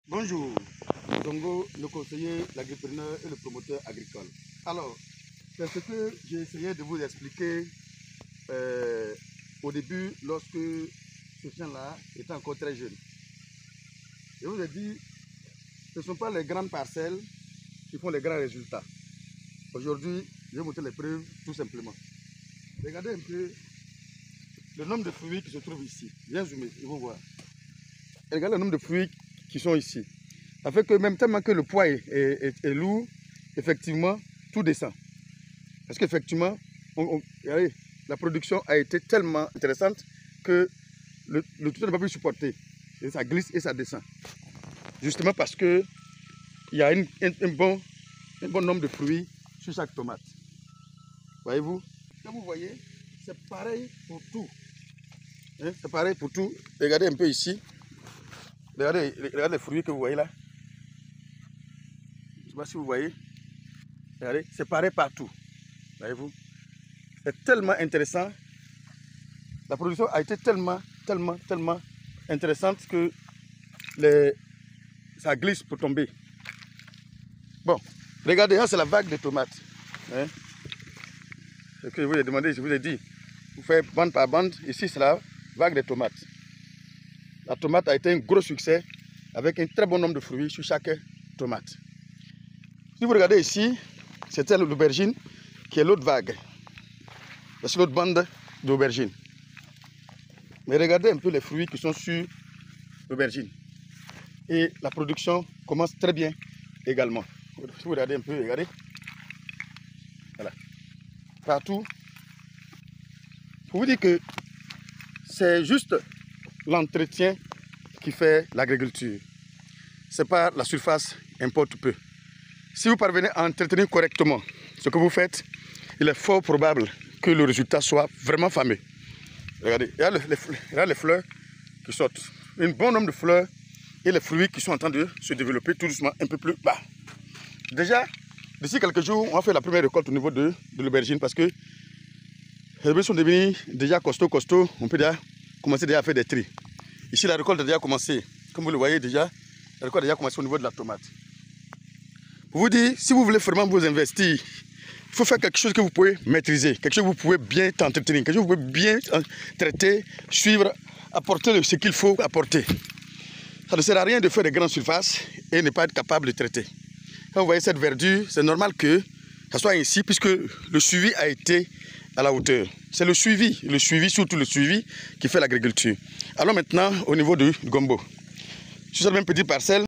Bonjour, Zongo, le conseiller, l'agripreneur et le promoteur agricole. Alors, c'est ce que j'ai essayé de vous expliquer au début lorsque ce champ-là était encore très jeune. Je vous ai dit, ce ne sont pas les grandes parcelles qui font les grands résultats. Aujourd'hui, je vais vous montrer les preuves tout simplement. Regardez un peu le nombre de fruits qui se trouvent ici. Bien zoomé, ils vont voir. Et regardez le nombre de fruits qui sont ici. Ça fait que même tellement que le poids est lourd, effectivement, tout descend. Parce qu'effectivement, la production a été tellement intéressante que le tout n'a pas pu supporter. Et ça glisse et ça descend. Justement parce qu'il y a un bon nombre de fruits sur chaque tomate. Voyez-vous? Comme vous voyez, c'est pareil pour tout. Hein? C'est pareil pour tout. Regardez un peu ici. Regardez les fruits que vous voyez là. Je ne sais pas si vous voyez. Regardez, c'est pareil partout. Voyez-vous? C'est tellement intéressant. La production a été tellement intéressante que ça glisse pour tomber. Bon, regardez, là c'est la vague de tomates. Hein? Ce que je vous ai demandé, je vous ai dit, vous faites bande par bande. Ici c'est la vague de tomates. La tomate a été un gros succès avec un très bon nombre de fruits sur chaque tomate. Si vous regardez ici, c'était l'aubergine qui est l'autre vague. C'est l'autre bande d'aubergine. Mais regardez un peu les fruits qui sont sur l'aubergine. Et la production commence très bien également. Si vous regardez un peu, regardez. Voilà. Partout. Pour vous dire que c'est juste l'entretien qui fait l'agriculture. C'est pas la surface, importe peu. Si vous parvenez à entretenir correctement ce que vous faites, il est fort probable que le résultat soit vraiment fameux. Regardez, il y a les fleurs qui sortent. Un bon nombre de fleurs et les fruits qui sont en train de se développer tout doucement un peu plus bas. Déjà, d'ici quelques jours, on va faire la première récolte au niveau de l'aubergine parce que les aubergines sont devenues déjà costauds. On peut déjà commencer à faire des tris. Ici, la récolte a déjà commencé. Comme vous le voyez déjà, la récolte a déjà commencé au niveau de la tomate. Pour vous dire, si vous voulez vraiment vous investir, il faut faire quelque chose que vous pouvez maîtriser, quelque chose que vous pouvez bien entretenir, quelque chose que vous pouvez bien traiter, suivre, apporter ce qu'il faut apporter. Ça ne sert à rien de faire des grandes surfaces et ne pas être capable de traiter. Quand vous voyez cette verdure, c'est normal que ça soit ainsi puisque le suivi a été à la hauteur. C'est le suivi, surtout le suivi qui fait l'agriculture. Alors maintenant, au niveau du gombo. Sur cette même petite parcelle,